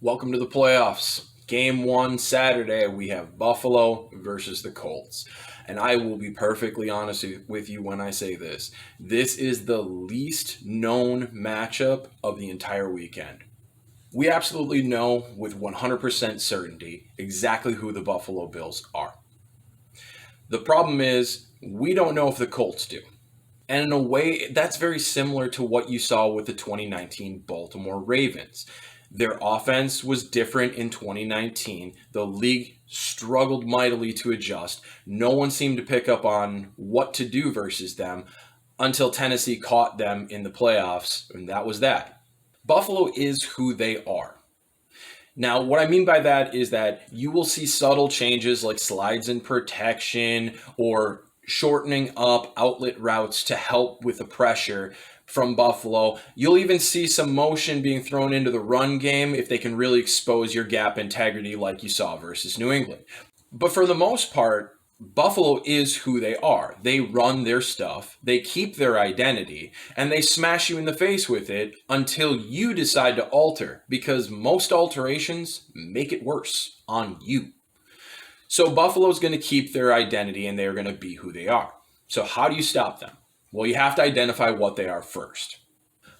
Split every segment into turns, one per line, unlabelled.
Welcome to the playoffs. Game 1 Saturday, we have Buffalo versus the Colts. And I will be perfectly honest with you when I say this. This is the least known matchup of the entire weekend. We absolutely know with 100% certainty exactly who the Buffalo Bills are. The problem is, we don't know if the Colts do. And in a way, that's very similar to what you saw with the 2019 Baltimore Ravens. Their offense was different in 2019. The league struggled mightily to adjust. No one seemed to pick up on what to do versus them until Tennessee caught them in the playoffs, and that was that. Buffalo is who they are. Now, what I mean by that is that you will see subtle changes like slides in protection or shortening up outlet routes to help with the pressure from Buffalo. You'll even see some motion being thrown into the run game if they can really expose your gap integrity like you saw versus New England. But for the most part, Buffalo is who they are. They run their stuff, they keep their identity, and they smash you in the face with it until you decide to alter, because most alterations make it worse on you. So Buffalo's going to keep their identity and they're going to be who they are. So how do you stop them? Well, you have to identify what they are first.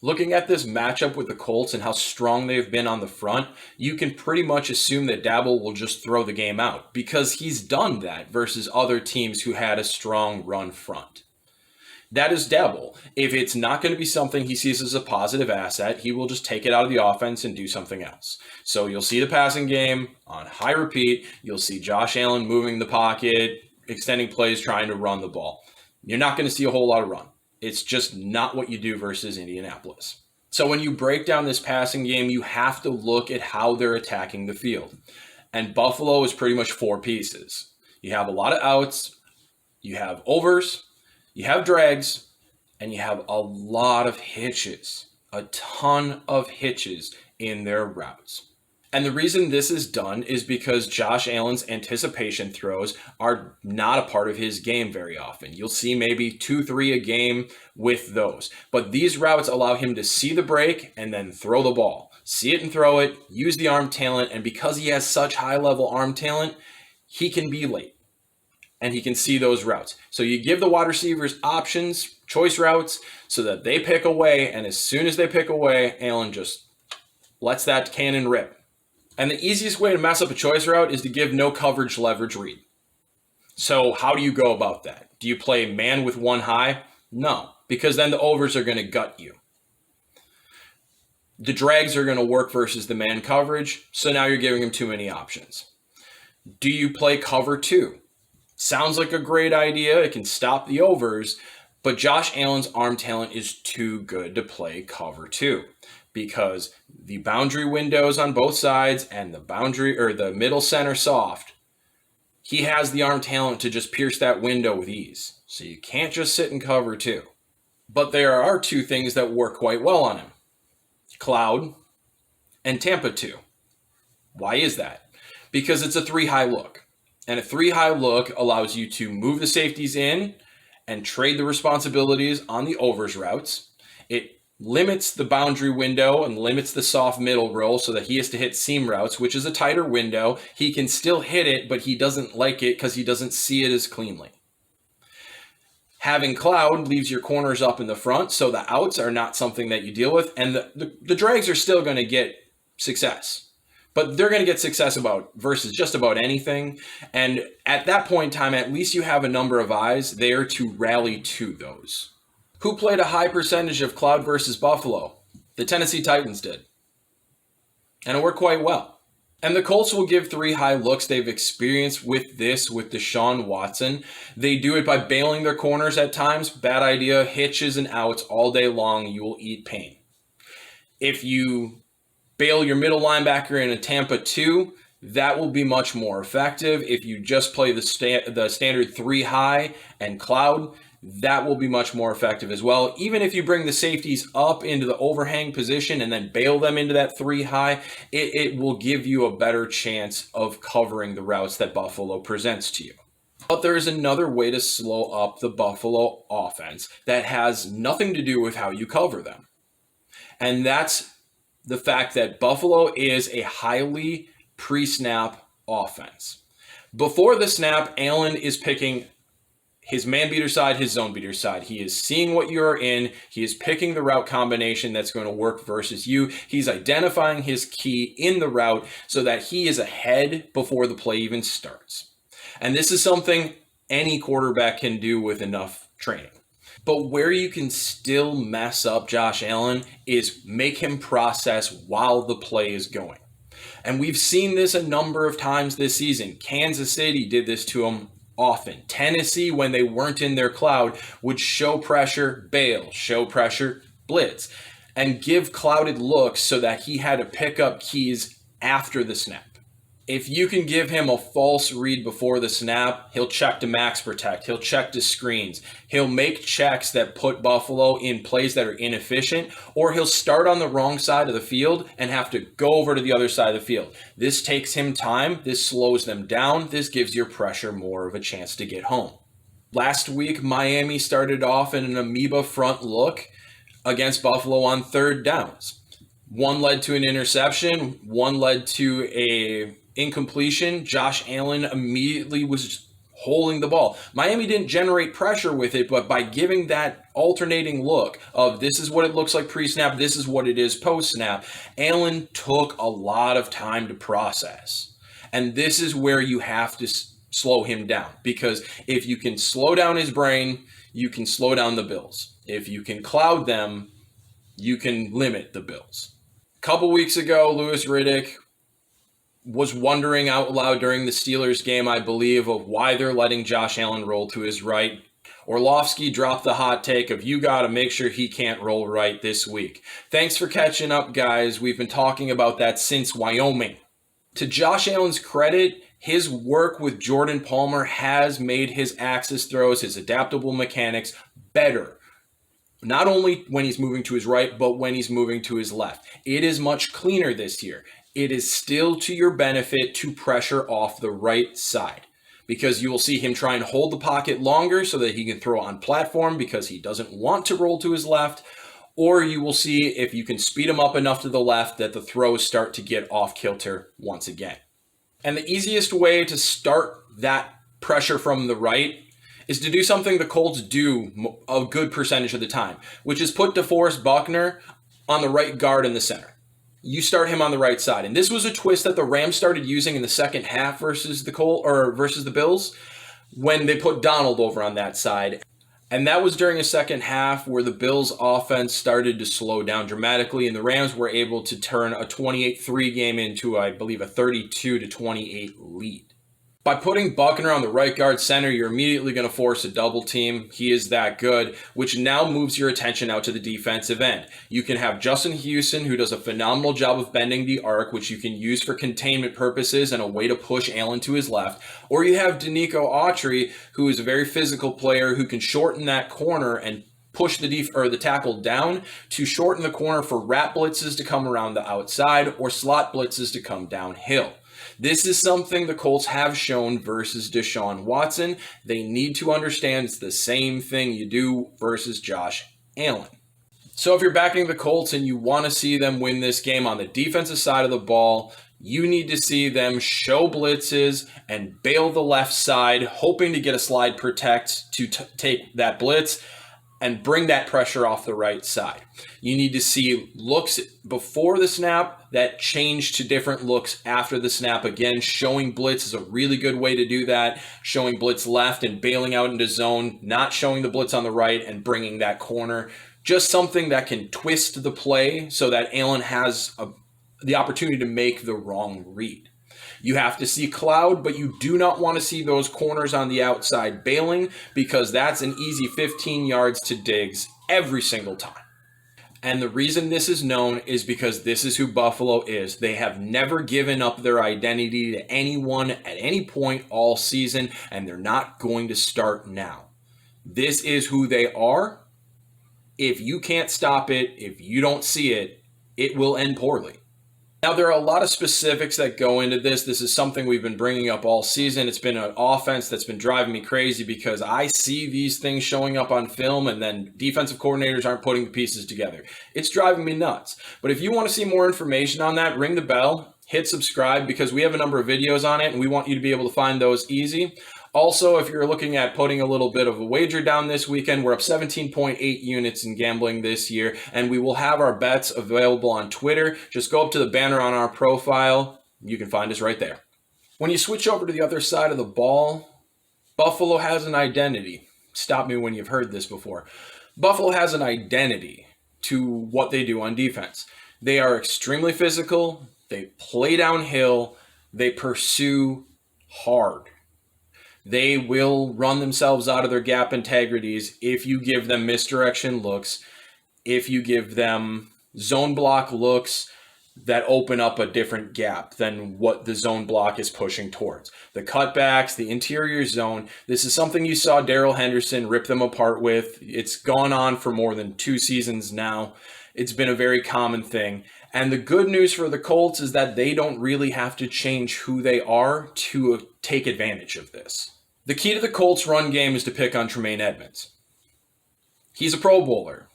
Looking at this matchup with the Colts and how strong they've been on the front, you can pretty much assume that Dabble will just throw the game out because he's done that versus other teams who had a strong run front. That is Dabble. If it's not going to be something he sees as a positive asset, he will just take it out of the offense and do something else. So you'll see the passing game on high repeat. You'll see Josh Allen moving the pocket, extending plays, trying to run the ball. You're not going to see a whole lot of run. It's just not what you do versus Indianapolis. So when you break down this passing game, you have to look at how they're attacking the field. And Buffalo is pretty much four pieces. You have a lot of outs, you have overs, you have drags, and you have a lot of hitches, a ton of hitches in their routes. And the reason this is done is because Josh Allen's anticipation throws are not a part of his game very often. You'll see maybe 2-3 a game with those. But these routes allow him to see the break and then throw the ball. See it and throw it, use the arm talent, and because he has such high-level arm talent, he can be late. And he can see those routes. So you give the wide receivers options, choice routes, so that they pick away, and as soon as they pick away, Allen just lets that cannon rip. And the easiest way to mess up a choice route is to give no coverage leverage read. So how do you go about that? Do you play man with one high? No, because then the overs are going to gut you. The drags are going to work versus the man coverage, so now you're giving him too many options. Do you play cover two? Sounds like a great idea. It can stop the overs, but Josh Allen's arm talent is too good to play cover two because the boundary windows on both sides and the boundary or the middle center soft, he has the arm talent to just pierce that window with ease. So you can't just sit and cover two. But there are two things that work quite well on him. Cloud and Tampa 2. Why is that? Because it's a 3-high look. And a 3-high look allows you to move the safeties in and trade the responsibilities on the overs routes. It limits the boundary window and limits the soft middle roll so that he has to hit seam routes, which is a tighter window. He can still hit it, but he doesn't like it because he doesn't see it as cleanly. Having Cloud leaves your corners up in the front, so the outs are not something that you deal with, and the drags are still going to get success. But they're going to get success versus just about anything. And at that point in time, at least you have a number of eyes there to rally to those. Who played a high percentage of Cloud versus Buffalo? The Tennessee Titans did. And it worked quite well. And the Colts will give 3-high looks. They've experienced with this with Deshaun Watson. They do it by bailing their corners at times. Bad idea. Hitches and outs all day long. You will eat pain. If you bail your middle linebacker in a Tampa 2, that will be much more effective. If you just play the standard 3-high and Cloud, that will be much more effective as well. Even if you bring the safeties up into the overhang position and then bail them into that 3-high, it will give you a better chance of covering the routes that Buffalo presents to you. But there is another way to slow up the Buffalo offense that has nothing to do with how you cover them. And that's the fact that Buffalo is a highly pre-snap offense. Before the snap, Allen is picking his man beater side, his zone beater side. He is seeing what you're in. He is picking the route combination that's going to work versus you. He's identifying his key in the route so that he is ahead before the play even starts. And this is something any quarterback can do with enough training. But where you can still mess up Josh Allen is make him process while the play is going. And we've seen this a number of times this season. Kansas City did this to him often. Tennessee, when they weren't in their cloud, would show pressure, bail, show pressure, blitz, and give clouded looks so that he had to pick up keys after the snap. If you can give him a false read before the snap, he'll check to max protect. He'll check to screens. He'll make checks that put Buffalo in plays that are inefficient, or he'll start on the wrong side of the field and have to go over to the other side of the field. This takes him time. This slows them down. This gives your pressure more of a chance to get home. Last week, Miami started off in an amoeba front look against Buffalo on third downs. One led to an interception. One led to a incompletion. Josh Allen immediately was holding the ball. Miami didn't generate pressure with it, but by giving that alternating look of this is what it looks like pre-snap, this is what it is post-snap, Allen took a lot of time to process. And this is where you have to slow him down, because if you can slow down his brain, you can slow down the Bills. If you can cloud them, you can limit the Bills. A couple weeks ago, Louis Riddick was wondering out loud during the Steelers game, I believe, of why they're letting Josh Allen roll to his right. Orlovsky dropped the hot take of you got to make sure he can't roll right this week. Thanks for catching up, guys. We've been talking about that since Wyoming. To Josh Allen's credit, his work with Jordan Palmer has made his axis throws, his adaptable mechanics better. Not only when he's moving to his right, but when he's moving to his left. It is much cleaner this year. It is still to your benefit to pressure off the right side, because you will see him try and hold the pocket longer so that he can throw on platform because he doesn't want to roll to his left, or you will see if you can speed him up enough to the left that the throws start to get off kilter once again. And the easiest way to start that pressure from the right is to do something the Colts do a good percentage of the time, which is put DeForest Buckner on the right guard in the center. You start him on the right side. And this was a twist that the Rams started using in the second half versus the Bills when they put Donald over on that side. And that was during a second half where the Bills offense started to slow down dramatically, and the Rams were able to turn a 28-3 game into, I believe, a 32-28 lead. By putting Buckner on the right guard center, you're immediately going to force a double team. He is that good, which now moves your attention out to the defensive end. You can have Justin Houston, who does a phenomenal job of bending the arc, which you can use for containment purposes and a way to push Allen to his left. Or you have Danico Autry, who is a very physical player who can shorten that corner and push the tackle down to shorten the corner for wrap blitzes to come around the outside or slot blitzes to come downhill. This is something the Colts have shown versus Deshaun Watson. They need to understand it's the same thing you do versus Josh Allen. So if you're backing the Colts and you want to see them win this game on the defensive side of the ball, you need to see them show blitzes and bail the left side, hoping to get a slide protect to take that blitz and bring that pressure off the right side. You need to see looks before the snap that change to different looks after the snap. Again, showing blitz is a really good way to do that. Showing blitz left and bailing out into zone, not showing the blitz on the right and bringing that corner. Just something that can twist the play so that Allen has the opportunity to make the wrong read. You have to see cloud, but you do not want to see those corners on the outside bailing, because that's an easy 15 yards to Diggs every single time. And the reason this is known is because this is who Buffalo is. They have never given up their identity to anyone at any point all season, and they're not going to start now. This is who they are. If you can't stop it, if you don't see it, it will end poorly. Now, there are a lot of specifics that go into this. This is something we've been bringing up all season. It's been an offense that's been driving me crazy because I see these things showing up on film and then defensive coordinators aren't putting the pieces together. It's driving me nuts. But if you want to see more information on that, ring the bell, hit subscribe, because we have a number of videos on it and we want you to be able to find those easy. Also, if you're looking at putting a little bit of a wager down this weekend, we're up 17.8 units in gambling this year, and we will have our bets available on Twitter. Just go up to the banner on our profile. You can find us right there. When you switch over to the other side of the ball, Buffalo has an identity. Stop me when you've heard this before. Buffalo has an identity to what they do on defense. They are extremely physical. They play downhill. They pursue hard. They will run themselves out of their gap integrities if you give them misdirection looks, if you give them zone block looks that open up a different gap than what the zone block is pushing towards. The cutbacks, the interior zone, this is something you saw Darrell Henderson rip them apart with. It's gone on for more than 2 seasons now. It's been a very common thing. And the good news for the Colts is that they don't really have to change who they are to take advantage of this. The key to the Colts' run game is to pick on Tremaine Edmonds. He's a Pro Bowler.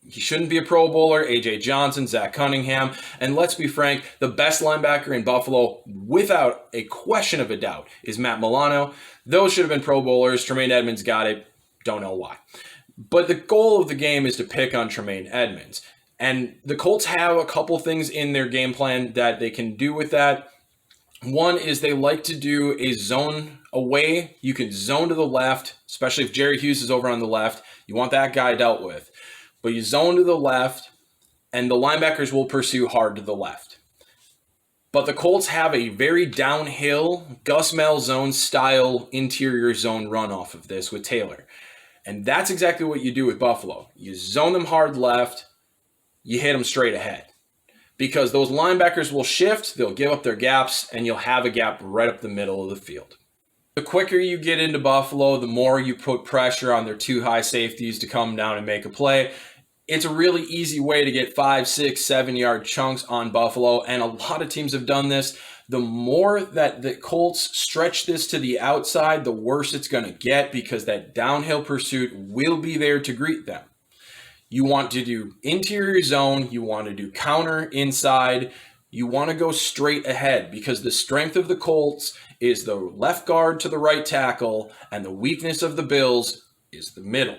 He shouldn't be a Pro Bowler. A.J. Johnson, Zach Cunningham, and let's be frank, the best linebacker in Buffalo, without a question of a doubt, is Matt Milano. Those should have been Pro Bowlers. Tremaine Edmonds got it. Don't know why. But the goal of the game is to pick on Tremaine Edmonds. And the Colts have a couple things in their game plan that they can do with that. One is they like to do a zone away. You can zone to the left, especially if Jerry Hughes is over on the left. You want that guy dealt with. But you zone to the left, and the linebackers will pursue hard to the left. But the Colts have a very downhill, Gus Malzahn style interior zone run off of this with Taylor. And that's exactly what you do with Buffalo. You zone them hard left, you hit them straight ahead. Because those linebackers will shift, they'll give up their gaps, and you'll have a gap right up the middle of the field. The quicker you get into Buffalo, the more you put pressure on their 2 high safeties to come down and make a play. It's a really easy way to get 5, 6, 7-yard chunks on Buffalo, and a lot of teams have done this. The more that the Colts stretch this to the outside, the worse it's going to get, because that downhill pursuit will be there to greet them. You want to do interior zone, you want to do counter inside, you want to go straight ahead, because the strength of the Colts is the left guard to the right tackle, and the weakness of the Bills is the middle.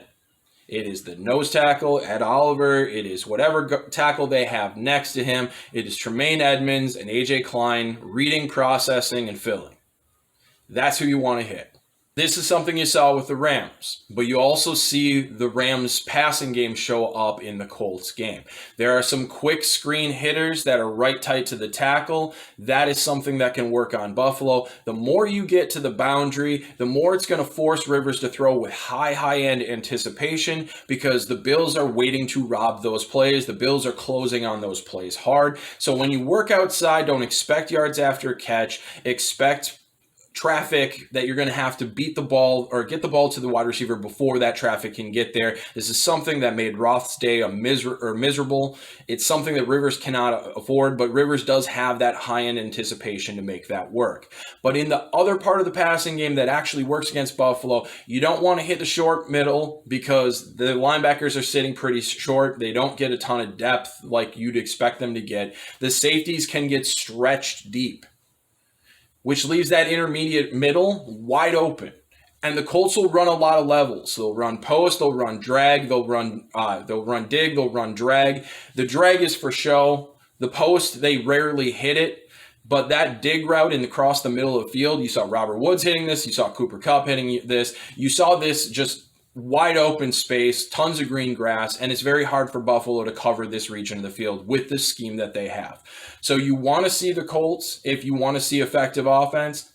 It is the nose tackle, Ed Oliver, it is whatever tackle they have next to him, it is Tremaine Edmonds and A.J. Klein reading, processing, and filling. That's who you want to hit. This is something you saw with the Rams, but you also see the Rams passing game show up in the Colts game. There are some quick screen hitters that are right tight to the tackle. That is something that can work on Buffalo. The more you get to the boundary, the more it's going to force Rivers to throw with high-end anticipation, because the Bills are waiting to rob those plays. The Bills are closing on those plays hard. So when you work outside, don't expect yards after a catch. Expect traffic that you're going to have to beat the ball or get the ball to the wide receiver before that traffic can get there. This is something that made Roth's day miserable. It's something that Rivers cannot afford, but Rivers does have that high-end anticipation to make that work. But in the other part of the passing game that actually works against Buffalo, you don't want to hit the short middle, because the linebackers are sitting pretty short. They don't get a ton of depth like you'd expect them to get. The safeties can get stretched deep, which leaves that intermediate middle wide open. And the Colts will run a lot of levels. They'll run post, they'll run drag, they'll run dig, they'll run drag. The drag is for show. The post, they rarely hit it. But that dig route across the middle of the field, you saw Robert Woods hitting this, you saw Cooper Kupp hitting this, you saw this just wide open space, tons of green grass, and it's very hard for Buffalo to cover this region of the field with the scheme that they have. So you want to see the Colts, if you want to see effective offense,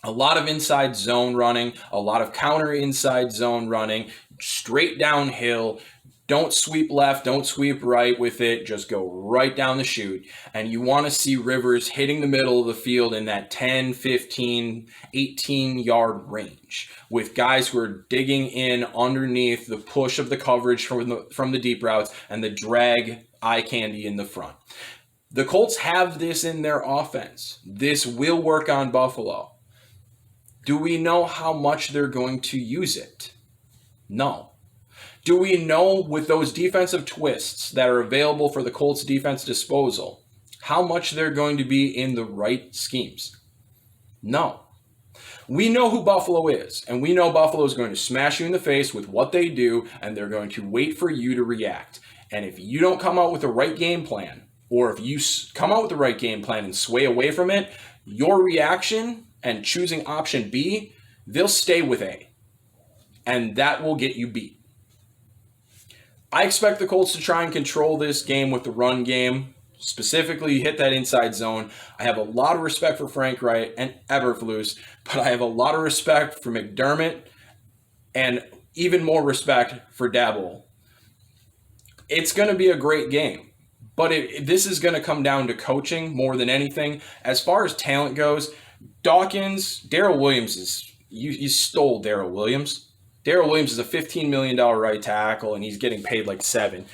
a lot of inside zone running, a lot of counter inside zone running, straight downhill. Don't sweep left, don't sweep right with it, just go right down the chute. And you want to see Rivers hitting the middle of the field in that 10, 15, 18-yard range, with guys who are digging in underneath the push of the coverage from the deep routes and the drag eye candy in the front. The Colts have this in their offense. This will work on Buffalo. Do we know how much they're going to use it? No. Do we know with those defensive twists that are available for the Colts defense disposal, how much they're going to be in the right schemes? No. We know who Buffalo is, and we know Buffalo is going to smash you in the face with what they do, and they're going to wait for you to react. And if you don't come out with the right game plan, or if you come out with the right game plan and sway away from it, your reaction and choosing option B, they'll stay with A. And that will get you beat. I expect the Colts to try and control this game with the run game, specifically hit that inside zone. I have a lot of respect for Frank Wright and Eberflus, but I have a lot of respect for McDermott and even more respect for Dabble. It's going to be a great game, but this is going to come down to coaching more than anything. As far as talent goes, Dawkins, Darrell Williams you stole Darrell Williams. Darrell Williams is a $15 million right tackle, and he's getting paid like $7 million.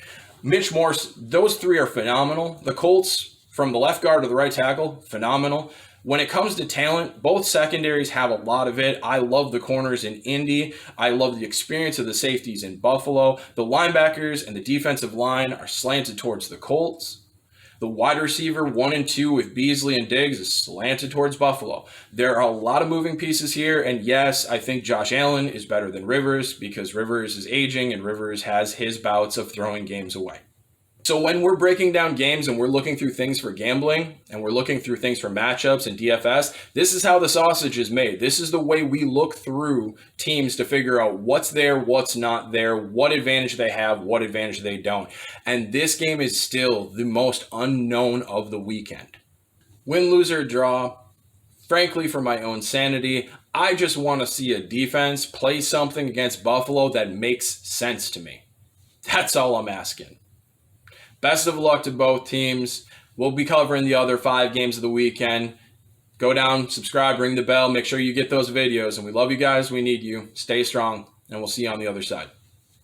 Mitch Morse, those three are phenomenal. The Colts, from the left guard to the right tackle, phenomenal. When it comes to talent, both secondaries have a lot of it. I love the corners in Indy. I love the experience of the safeties in Buffalo. The linebackers and the defensive line are slanted towards the Colts. The wide receiver 1 and 2 with Beasley and Diggs is slanted towards Buffalo. There are a lot of moving pieces here, and yes, I think Josh Allen is better than Rivers because Rivers is aging and Rivers has his bouts of throwing games away. So when we're breaking down games and we're looking through things for gambling and we're looking through things for matchups and DFS, this is how the sausage is made. This is the way we look through teams to figure out what's there, what's not there, what advantage they have, what advantage they don't. And this game is still the most unknown of the weekend. Win, lose, or draw, frankly, for my own sanity, I just want to see a defense play something against Buffalo that makes sense to me. That's all I'm asking. Best of luck to both teams. We'll be covering the other 5 games of the weekend. Go down, subscribe, ring the bell, make sure you get those videos. And we love you guys. We need you. Stay strong, and we'll see you on the other side.